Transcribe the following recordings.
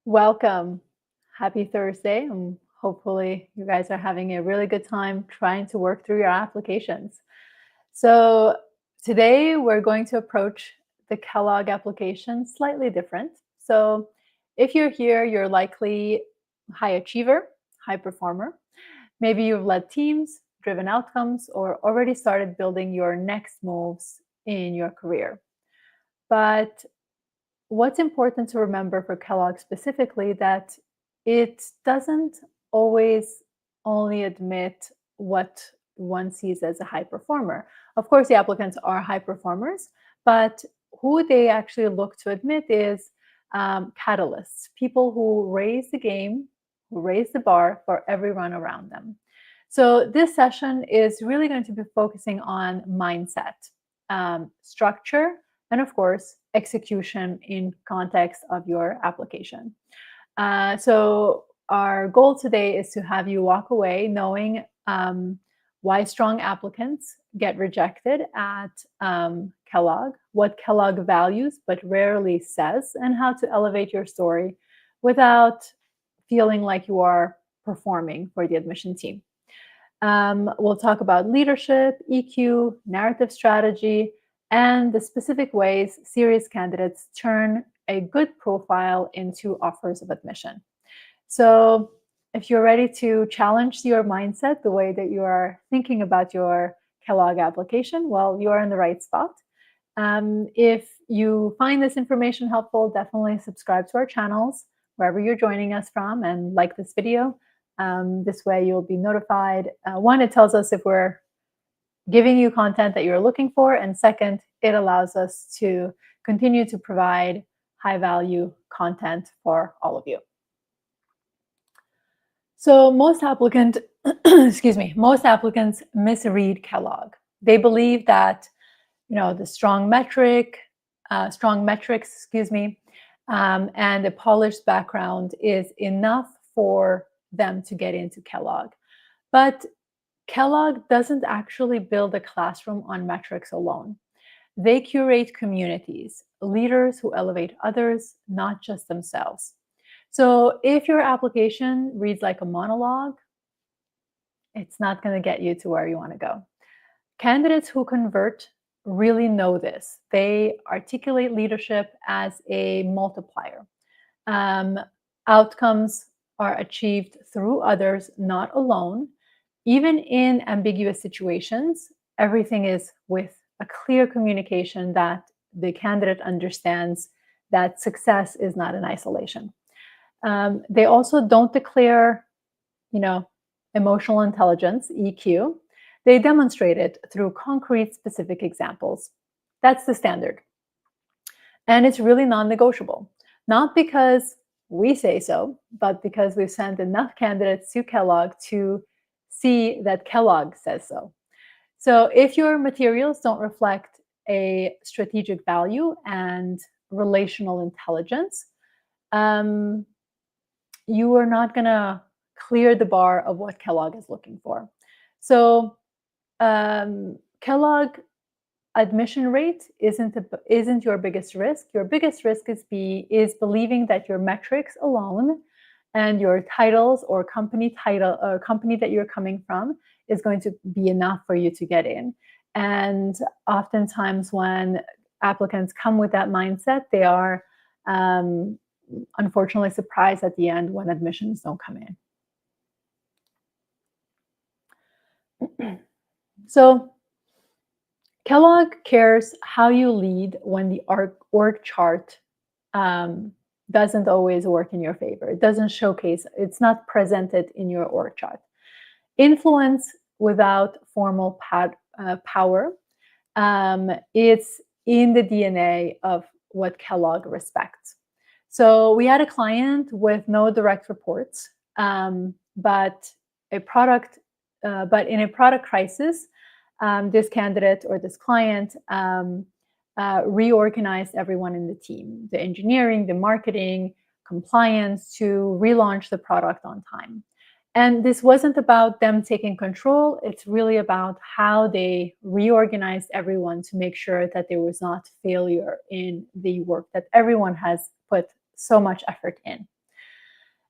Welcome. Happy Thursday. And hopefully, you guys are having a really good time trying to work through your applications. So, today we're going to approach the Kellogg application slightly different. So, if you're here, you're likely high achiever, high performer. Maybe you've led teams, driven outcomes, or already started building your next moves in your career. But what's important to remember for Kellogg specifically that it doesn't always only admit what one sees as a high performer. Of course, the applicants are high performers, but who they actually look to admit is catalysts, people who raise the game, who raise the bar for everyone around them. So this session is really going to be focusing on mindset, structure, and of course, execution in context of your application. So our goal today is to have you walk away knowing why strong applicants get rejected at Kellogg, what Kellogg values but rarely says, and how to elevate your story without feeling like you are performing for the admission team. We'll talk about leadership, EQ, narrative strategy, and the specific ways serious candidates turn a good profile into offers of admission. So, if you're ready to challenge your mindset, the way that you are thinking about your Kellogg application, well, you are in the right spot. If you find this information helpful, definitely subscribe to our channels wherever you're joining us from and like this video. This way you'll be notified. One, it tells us if we're giving you content that you're looking for. And second, it allows us to continue to provide high value content for all of you. So most applicants misread Kellogg. They believe that, the strong metrics, and a polished background is enough for them to get into Kellogg. But Kellogg doesn't actually build a classroom on metrics alone. They curate communities, leaders who elevate others, not just themselves. So if your application reads like a monologue, it's not going to get you to where you want to go. Candidates who convert really know this. They articulate leadership as a multiplier. Outcomes are achieved through others, not alone. Even in ambiguous situations, everything is with a clear communication that the candidate understands that success is not in isolation. They also don't declare, emotional intelligence, EQ. They demonstrate it through concrete, specific examples. That's the standard. And it's really non-negotiable. Not because we say so, but because we've sent enough candidates to Kellogg to see that Kellogg says so. So if your materials don't reflect a strategic value and relational intelligence, you are not going to clear the bar of what Kellogg is looking for. So Kellogg admission rate isn't your biggest risk. Your biggest risk is believing that your metrics alone and your titles or company that you're coming from is going to be enough for you to get in. And oftentimes when applicants come with that mindset, they are unfortunately surprised at the end when admissions don't come in. So Kellogg cares how you lead when the org chart doesn't always work in your favor. It doesn't showcase, it's not presented in your org chart. Influence without formal power, it's in the DNA of what Kellogg respects. So we had a client with no direct reports, but in a product crisis, this candidate or this client reorganized everyone in the team, the engineering, the marketing, compliance, to relaunch the product on time. And this wasn't about them taking control. It's really about how they reorganized everyone to make sure that there was not failure in the work that everyone has put so much effort in.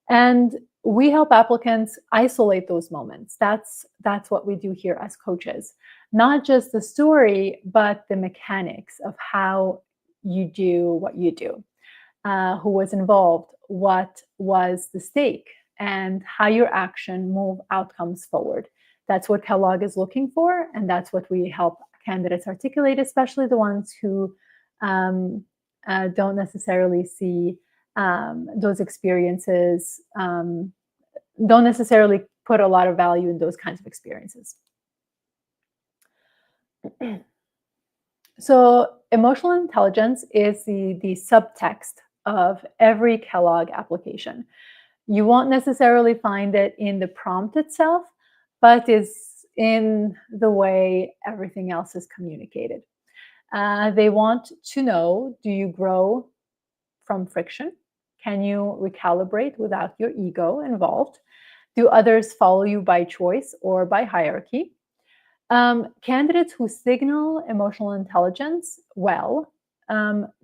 And we help applicants isolate those moments. That's what we do here as coaches. Not just the story, but the mechanics of how you do what you do. Who was involved, what was the stake, and how your action move outcomes forward. That's what Kellogg is looking for, and that's what we help candidates articulate, especially the ones who don't necessarily see those experiences, don't necessarily put a lot of value in those kinds of experiences. So emotional intelligence is the subtext of every Kellogg application. You won't necessarily find it in the prompt itself, but is in the way everything else is communicated. They want to know, do you grow from friction? Can you recalibrate without your ego involved? Do others follow you by choice or by hierarchy? Candidates who signal emotional intelligence well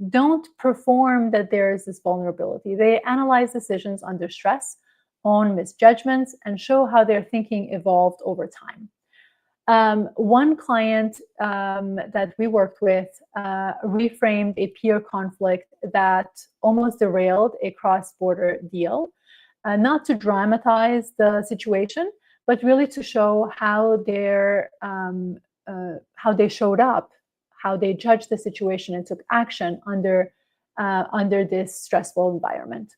don't perform that there is this vulnerability. They analyze decisions under stress, own misjudgments, and show how their thinking evolved over time. One client that we worked with reframed a peer conflict that almost derailed a cross-border deal, not to dramatize the situation, but really to show how they showed up, how they judged the situation and took action under this stressful environment.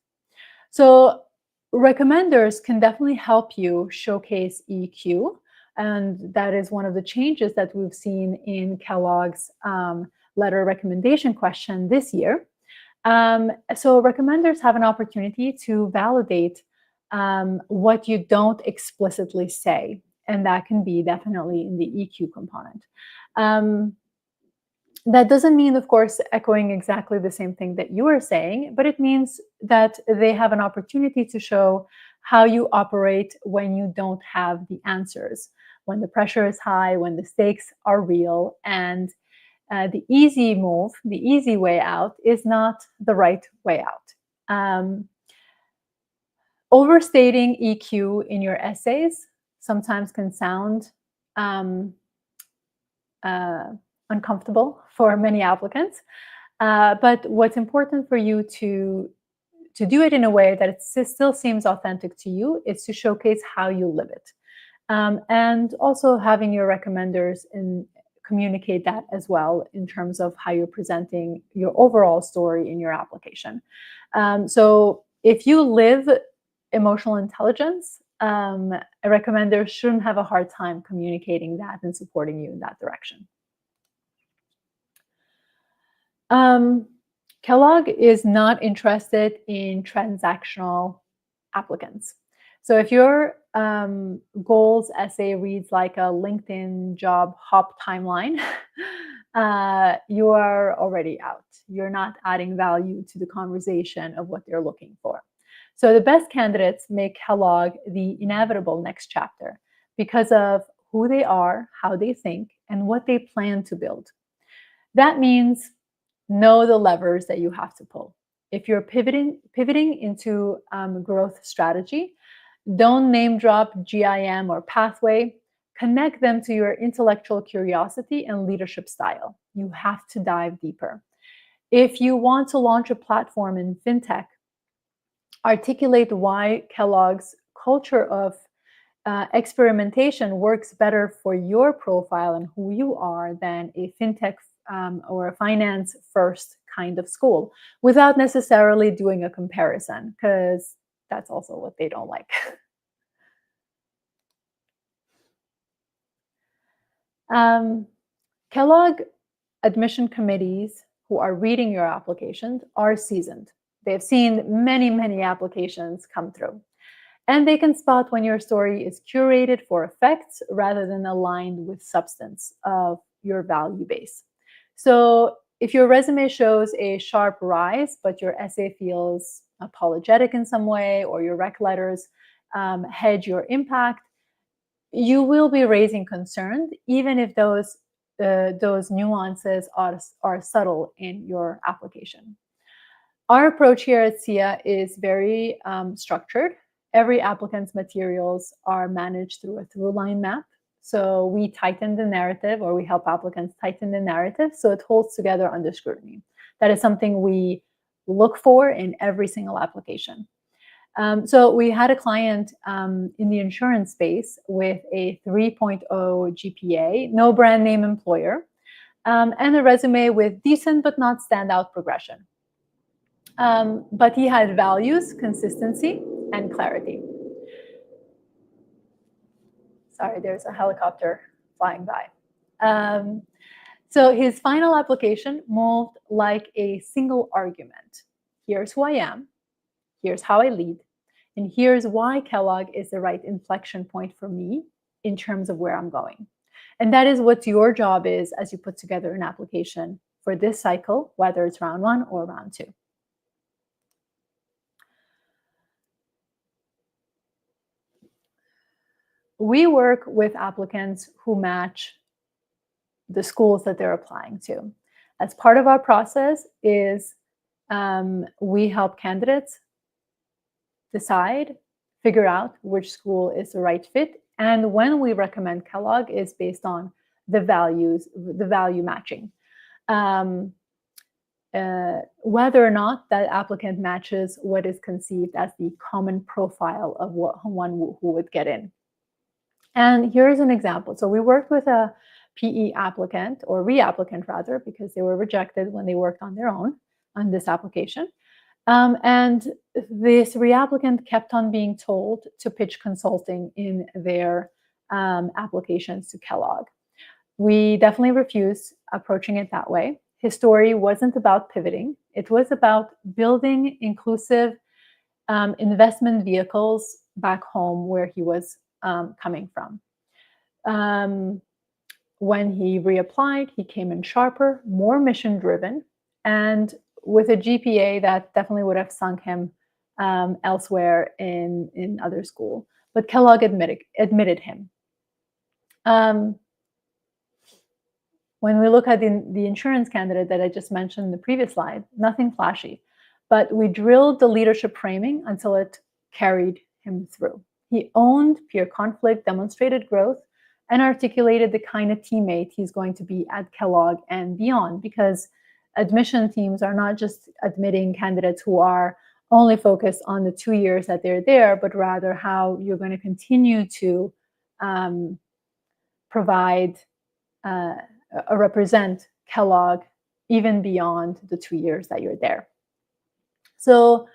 So recommenders can definitely help you showcase EQ, and that is one of the changes that we've seen in Kellogg's letter recommendation question this year. So recommenders have an opportunity to validate what you don't explicitly say, and that can be definitely in the EQ component. That doesn't mean, of course, echoing exactly the same thing that you are saying, but it means that they have an opportunity to show how you operate when you don't have the answers, when the pressure is high, when the stakes are real, and the easy move, the easy way out is not the right way out. Overstating EQ in your essays sometimes can sound uncomfortable for many applicants, but what's important for you to do it in a way that it still seems authentic to you is to showcase how you live it, and also having your recommenders communicate that as well in terms of how you're presenting your overall story in your application. So if you live emotional intelligence, a recommender shouldn't have a hard time communicating that and supporting you in that direction. Kellogg is not interested in transactional applicants. So if your goals essay reads like a LinkedIn job hop timeline, you are already out. You're not adding value to the conversation of what they're looking for. So the best candidates make Kellogg the inevitable next chapter because of who they are, how they think, and what they plan to build. That means know the levers that you have to pull. If you're pivoting into growth strategy, don't name drop GIM or pathway. Connect them to your intellectual curiosity and leadership style. You have to dive deeper. If you want to launch a platform in fintech, articulate why Kellogg's culture of experimentation works better for your profile and who you are than a fintech or a finance first kind of school, without necessarily doing a comparison, because that's also what they don't like. Kellogg admission committees who are reading your applications are seasoned. They've seen many, many applications come through. And they can spot when your story is curated for effects rather than aligned with substance of your value base. So if your resume shows a sharp rise, but your essay feels apologetic in some way, or your rec letters hedge your impact, you will be raising concern, even if those nuances are subtle in your application. Our approach here at SIA is very structured. Every applicant's materials are managed through a through-line map. So we tighten the narrative, or we help applicants tighten the narrative so it holds together under scrutiny. That is something we look for in every single application. So we had a client in the insurance space with a 3.0 GPA, no brand name employer, and a resume with decent but not standout progression. But he had values, consistency, and clarity. Sorry, there's a helicopter flying by. So his final application moved like a single argument. Here's who I am, here's how I lead, and here's why Kellogg is the right inflection point for me in terms of where I'm going. And that is what your job is as you put together an application for this cycle, whether it's round 1 or round 2. We work with applicants who match the schools that they're applying to. As part of our process is we help candidates decide, figure out which school is the right fit. And when we recommend Kellogg is based on the values, the value matching. Whether or not that applicant matches what is conceived as the common profile of one who would get in. And here's an example. So we worked with a PE applicant, or reapplicant rather, because they were rejected when they worked on their own on this application. And this reapplicant kept on being told to pitch consulting in their applications to Kellogg. We definitely refused approaching it that way. His story wasn't about pivoting. It was about building inclusive investment vehicles back home where he was coming from. When he reapplied, he came in sharper, more mission-driven, and with a GPA that definitely would have sunk him elsewhere in other school. But Kellogg admitted him. When we look at the insurance candidate that I just mentioned in the previous slide, nothing flashy, but we drilled the leadership framing until it carried him through. He owned peer conflict, demonstrated growth, and articulated the kind of teammate he's going to be at Kellogg and beyond, because admission teams are not just admitting candidates who are only focused on the 2 years that they're there, but rather how you're going to continue to provide or represent Kellogg even beyond the 2 years that you're there. So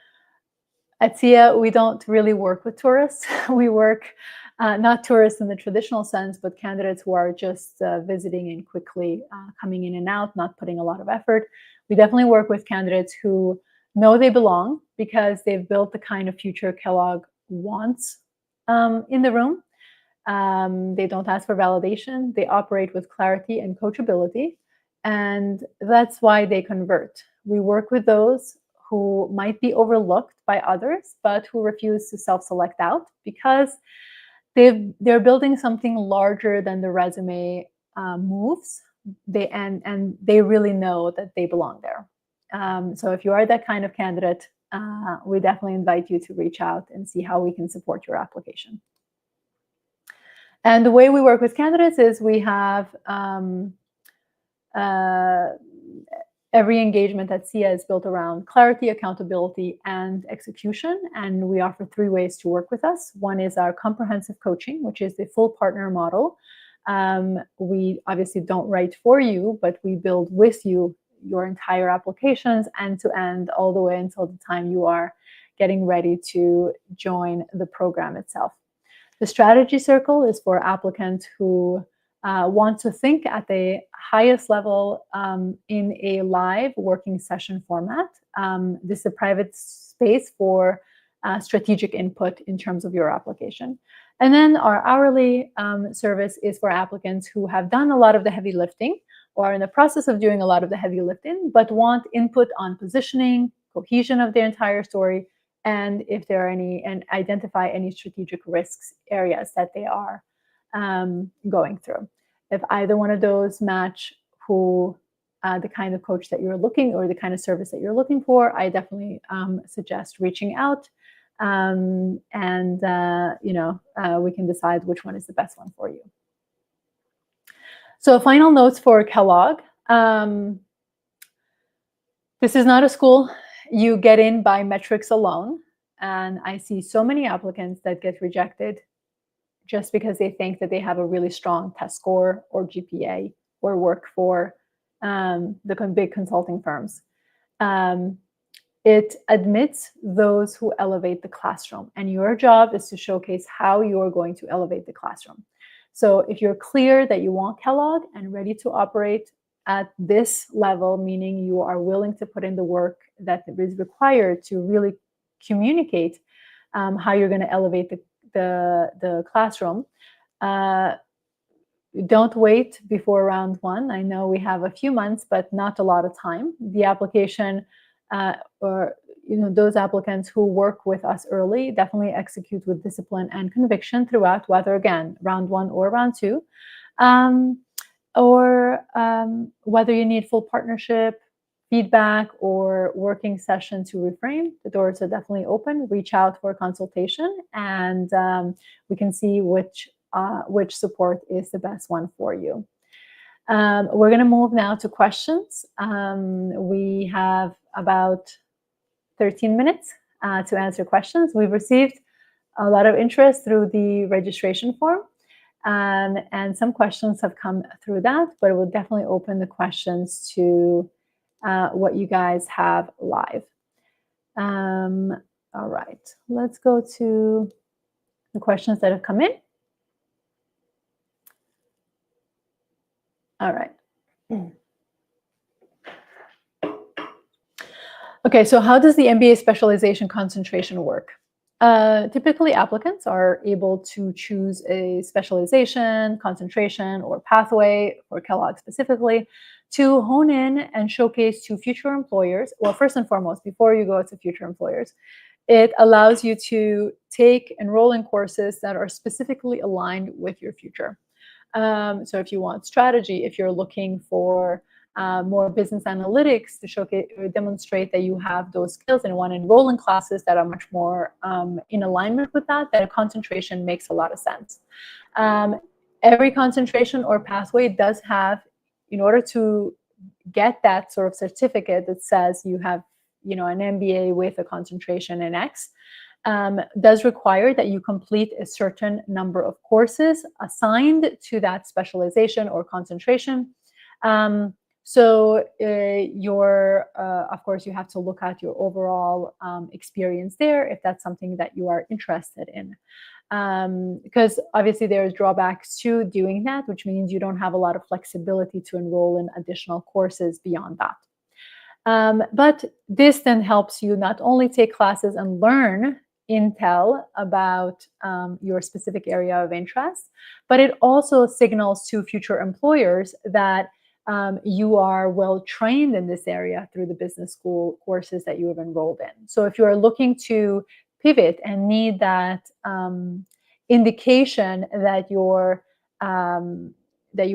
at SIA, we don't really work with tourists. We work not tourists in the traditional sense, but candidates who are just visiting and quickly coming in and out, not putting a lot of effort. We definitely work with candidates who know they belong because they've built the kind of future Kellogg wants in the room. They don't ask for validation. They operate with clarity and coachability, and that's why they convert. We work with those who might be overlooked by others, but who refuse to self-select out because they're building something larger than the resume moves. And they really know that they belong there. So if you are that kind of candidate, we definitely invite you to reach out and see how we can support your application. And the way we work with candidates is we have every engagement at SIA is built around clarity, accountability, and execution. And we offer 3 ways to work with us. One is our comprehensive coaching, which is the full partner model. We obviously don't write for you, but we build with you your entire applications end to end, all the way until the time you are getting ready to join the program itself. The strategy circle is for applicants who want to think at the highest level in a live working session format. This is a private space for strategic input in terms of your application. And then our hourly service is for applicants who have done a lot of the heavy lifting or are in the process of doing a lot of the heavy lifting, but want input on positioning, cohesion of their entire story, and if there are any, and identify any strategic risks areas that they are going through. If either one of those match who the kind of coach that you're looking, or the kind of service that you're looking for, I definitely suggest reaching out, and we can decide which one is the best one for you. So final notes for Kellogg. This is not a school you get in by metrics alone. And I see so many applicants that get rejected just because they think that they have a really strong test score or GPA or work for the big consulting firms. It admits those who elevate the classroom, and your job is to showcase how you're going to elevate the classroom. So if you're clear that you want Kellogg and ready to operate at this level, meaning you are willing to put in the work that is required to really communicate how you're going to elevate the classroom, don't wait before round one. I know we have a few months, but not a lot of time. The application, or those applicants who work with us early, definitely execute with discipline and conviction throughout, whether again round one or round two, or whether you need full partnership, feedback, or working session to reframe. The doors are definitely open. Reach out for a consultation, and we can see which support is the best one for you. We're going to move now to questions. We have about 13 minutes to answer questions. We've received a lot of interest through the registration form, and some questions have come through that, but it will definitely open the questions to what you guys have live. All right, let's go to the questions that have come in. All right. Okay, so how does the MBA specialization concentration work? Typically, applicants are able to choose a specialization, concentration, or pathway for Kellogg specifically to hone in and showcase to future employers. Well, first and foremost, before you go to future employers, it allows you to enroll in courses that are specifically aligned with your future. So if you want strategy, if you're looking for more business analytics to showcase or demonstrate that you have those skills and want to enroll in classes that are much more in alignment with that, then a concentration makes a lot of sense. Every concentration or pathway does have, in order to get that sort of certificate that says you have, an MBA with a concentration in X, does require that you complete a certain number of courses assigned to that specialization or concentration. So of course, you have to look at your overall experience there if that's something that you are interested in. Because obviously there's drawbacks to doing that, which means you don't have a lot of flexibility to enroll in additional courses beyond that. But this then helps you not only take classes and learn intel about your specific area of interest, but it also signals to future employers that you are well trained in this area through the business school courses that you have enrolled in. So if you are looking to pivot and need that indication that you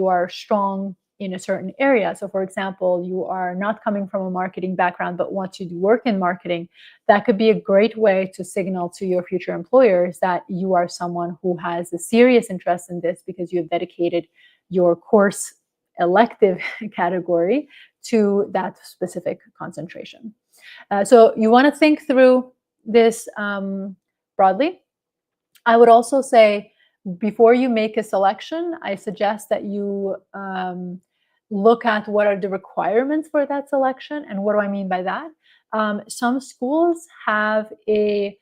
are strong in a certain area. So for example, you are not coming from a marketing background, but want to work in marketing, that could be a great way to signal to your future employers that you are someone who has a serious interest in this because you have dedicated your course elective category to that specific concentration. So you want to think through this broadly. I would also say, before you make a selection, I suggest that you look at what are the requirements for that selection. And what do I mean by that? Some schools have a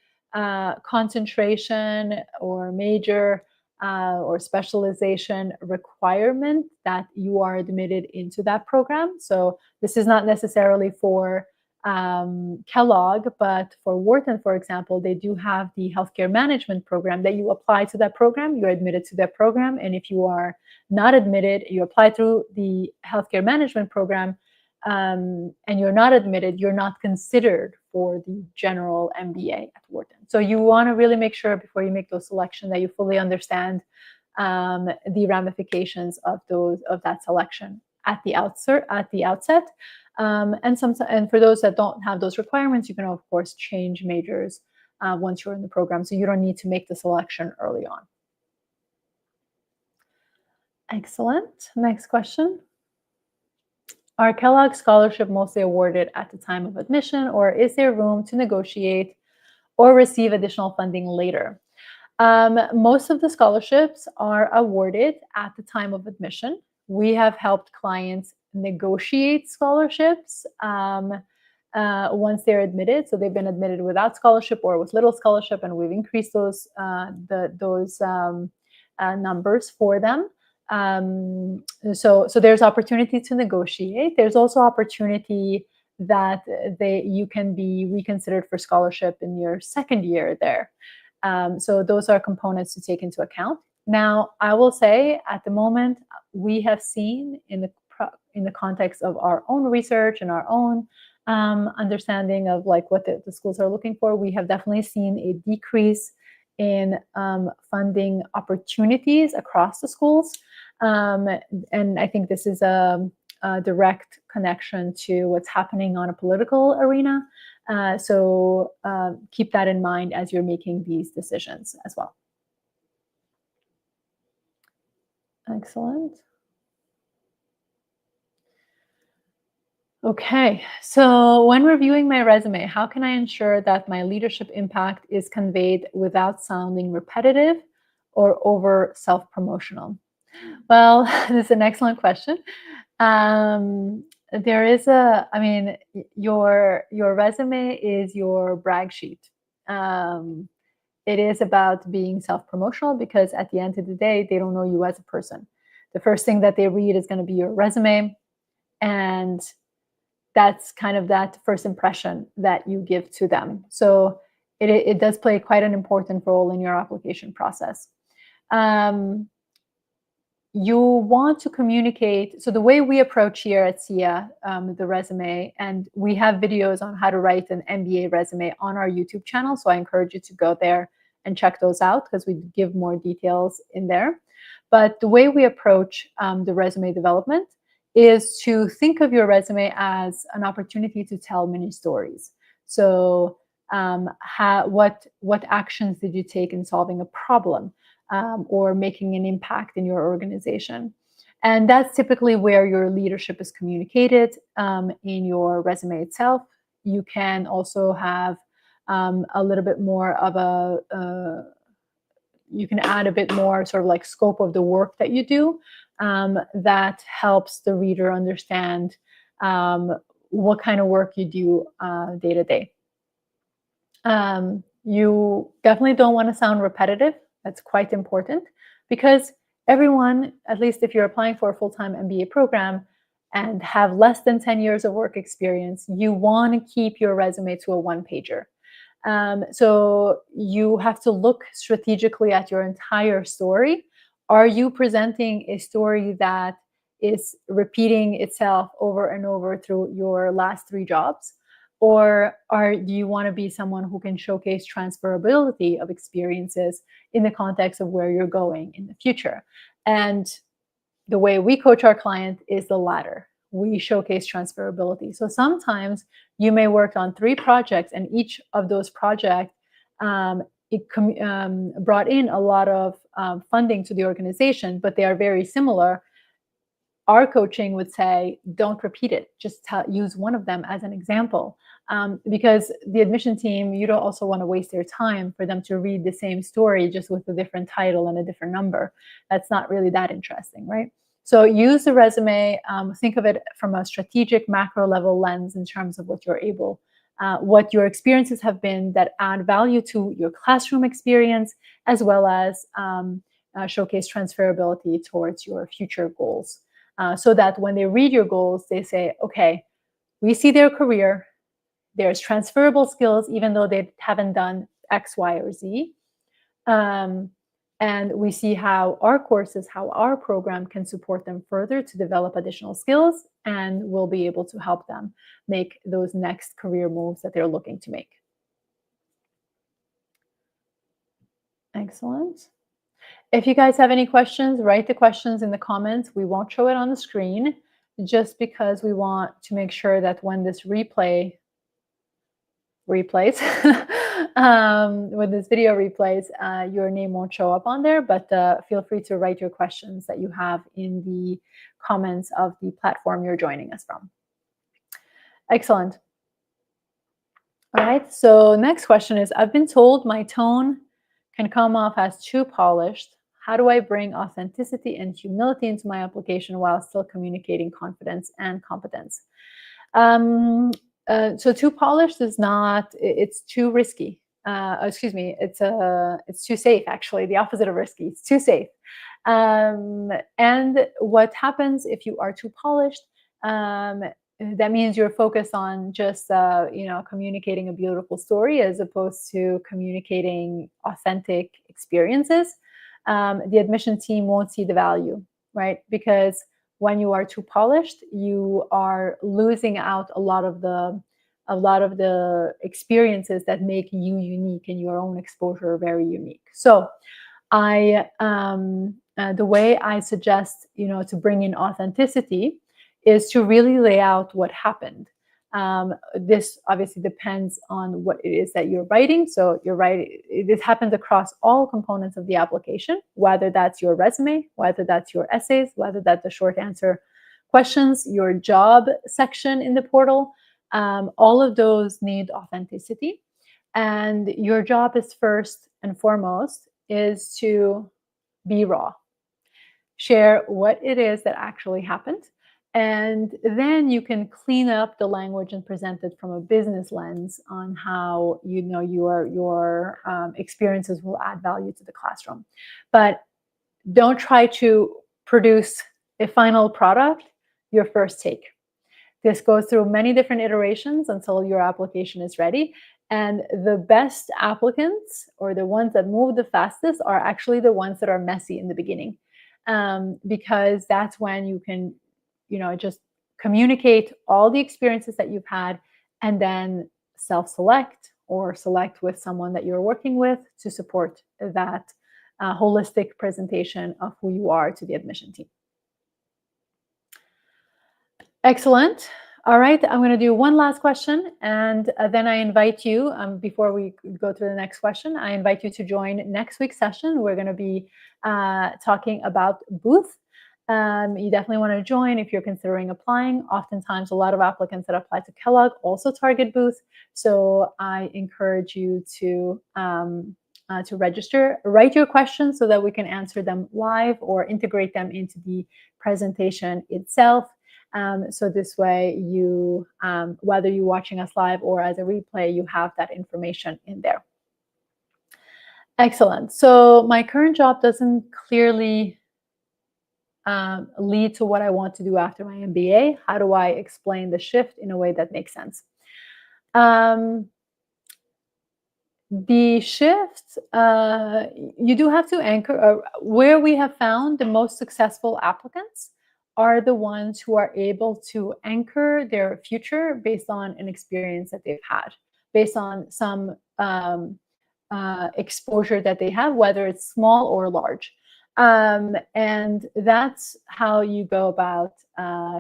concentration or major or specialization requirement that you are admitted into that program. So this is not necessarily for Kellogg, but for Wharton, for example, they do have the healthcare management program that you apply to that program, you're admitted to that program. And if you are not admitted, you apply through the healthcare management program, and you're not admitted, you're not considered for the general MBA at Wharton. So you want to really make sure before you make those selections that you fully understand the ramifications of that selection at the outset. And for those that don't have those requirements, you can of course change majors once you're in the program, so you don't need to make the selection early on. Excellent. Next question. Are Kellogg scholarship mostly awarded at the time of admission, or is there room to negotiate or receive additional funding later? Most of the scholarships are awarded at the time of admission. We have helped clients negotiate scholarships once they're admitted. So they've been admitted without scholarship or with little scholarship, and we've increased those numbers for them. So there's opportunity to negotiate. There's also opportunity that you can be reconsidered for scholarship in your second year there. So those are components to take into account. Now, I will say at the moment, we have seen in the context of our own research and our own understanding of like what the schools are looking for, we have definitely seen a decrease in funding opportunities across the schools. And I think this is a direct connection to what's happening on a political arena. So keep that in mind as you're making these decisions as well. Excellent. Okay, so when reviewing my resume, how can I ensure that my leadership impact is conveyed without sounding repetitive or over self-promotional? Well, this is an excellent question. There is your resume is your brag sheet. It is about being self-promotional because at the end of the day, they don't know you as a person. The first thing that they read is going to be your resume, and that's kind of that first impression that you give to them. So it does play quite an important role in your application process. You want to communicate. So the way we approach here at SIA, the resume, and we have videos on how to write an MBA resume on our YouTube channel. So I encourage you to go there and check those out because we give more details in there. But the way we approach the resume development is to think of your resume as an opportunity to tell many stories. So what actions did you take in solving a problem? Or making an impact in your organization. And that's typically where your leadership is communicated in your resume itself. You can also have a little bit more of you can add a bit more sort of like scope of the work that you do that helps the reader understand what kind of work you do day to day. You definitely don't want to sound repetitive. That's quite important because everyone, at least if you're applying for a full-time MBA program and have less than 10 years of work experience, you want to keep your resume to a one-pager. So you have to look strategically at your entire story. Are you presenting a story that is repeating itself over and over through your last 3 jobs? Or do you want to be someone who can showcase transferability of experiences in the context of where you're going in the future? And the way we coach our client is the latter. We showcase transferability. So sometimes you may work on 3 projects, and each of those projects brought in a lot of funding to the organization, but they are very similar. Our coaching would say, don't repeat it. Just use one of them as an example. Because the admission team, you don't also want to waste their time for them to read the same story just with a different title and a different number. That's not really that interesting, right? So use the resume, think of it from a strategic macro level lens in terms of what you're able, what your experiences have been that add value to your classroom experience, as well as showcase transferability towards your future goals. So that when they read your goals, they say, okay, we see their career, there's transferable skills, even though they haven't done X, Y, or Z. And we see how our courses, how our program can support them further to develop additional skills, and we'll be able to help them make those next career moves that they're looking to make. Excellent. If you guys have any questions, write the questions in the comments. We won't show it on the screen. just because we want to make sure that when this replays, when this video replays, your name won't show up on there, but feel free to write your questions that you have in the comments of the platform you're joining us from. Excellent. All right, so next question is, I've been told my tone can come off as too polished. How do I bring authenticity and humility into my application while still communicating confidence and competence? So too polished is not, it's too risky. Excuse me, it's too safe, actually, the opposite of risky, it's too safe. And what happens if you are too polished, that means you're focused on just communicating a beautiful story as opposed to communicating authentic experiences. The admission team won't see the value, right? Because when you are too polished, you are losing out a lot of the experiences that make you unique and your own exposure very unique. So the way I suggest, to bring in authenticity is to really lay out what happened. This obviously depends on what it is that you're writing. So you're right, this happens across all components of the application, whether that's your resume, whether that's your essays, whether that's the short answer questions, your job section in the portal. All of those need authenticity. And your job is first and foremost is to be raw. Share what it is that actually happened. And then you can clean up the language and present it from a business lens on how your experiences will add value to the classroom. But don't try to produce a final product your first take. This goes through many different iterations until your application is ready. And the best applicants, or the ones that move the fastest, are actually the ones that are messy in the beginning, because that's when you can just communicate all the experiences that you've had and then self-select or select with someone that you're working with to support that holistic presentation of who you are to the admission team. Excellent. All right, I'm going to do one last question, and then I invite you, before we go to the next question, I invite you to join next week's session. We're going to be talking about booth. You definitely want to join if you're considering applying. Oftentimes, a lot of applicants that apply to Kellogg also target booth. So I encourage you to register, write your questions so that we can answer them live or integrate them into the presentation itself. So this way, you, whether you're watching us live or as a replay, you have that information in there. Excellent. So my current job doesn't clearly lead to what I want to do after my MBA. How do I explain the shift in a way that makes sense? The shift, you do have to anchor. Where we have found the most successful applicants are the ones who are able to anchor their future based on an experience that they've had, based on some exposure that they have, whether it's small or large. And that's how you go about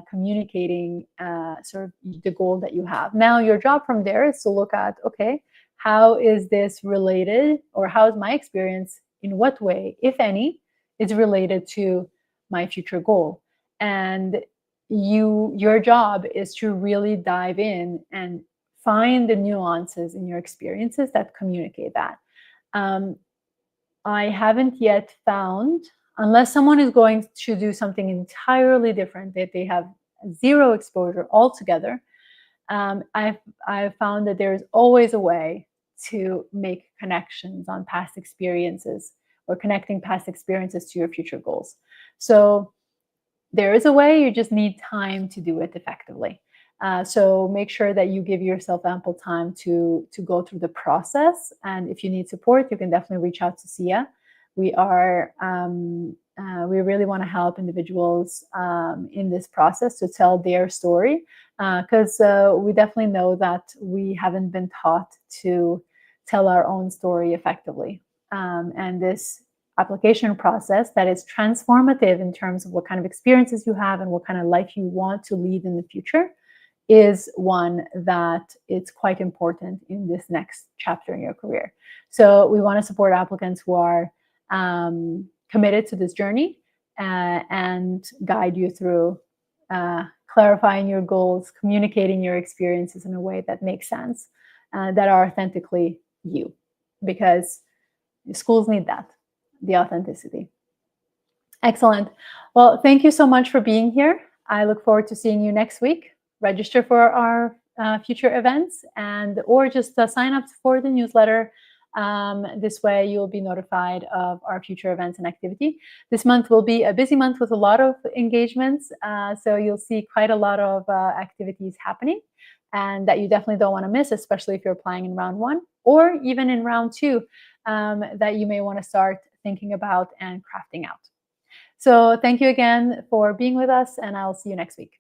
communicating sort of the goal that you have. Now, your job from there is to look at, okay, how is this related, or how is my experience, in what way, if any, is related to my future goal? And your job is to really dive in and find the nuances in your experiences that communicate that. I haven't yet found, unless someone is going to do something entirely different, that they have zero exposure altogether, I've found that there's always a way to make connections on past experiences, or connecting past experiences to your future goals. So there is a way, you just need time to do it effectively. So make sure that you give yourself ample time to go through the process. And if you need support, you can definitely reach out to Sia. We really want to help individuals in this process to tell their story, because we definitely know that we haven't been taught to tell our own story effectively. And this application process that is transformative in terms of what kind of experiences you have and what kind of life you want to lead in the future is one that it's quite important in this next chapter in your career. So we want to support applicants who are committed to this journey and guide you through clarifying your goals, communicating your experiences in a way that makes sense, that are authentically you, because schools need that, the authenticity. Excellent. Well, thank you so much for being here. I look forward to seeing you next week. Register for our future events or just sign up for the newsletter. This way you'll be notified of our future events and activity. This month will be a busy month with a lot of engagements. So you'll see quite a lot of activities happening and that you definitely don't want to miss, especially if you're applying in round 1 or even in round 2 that you may want to start thinking about and crafting out. So thank you again for being with us, and I'll see you next week.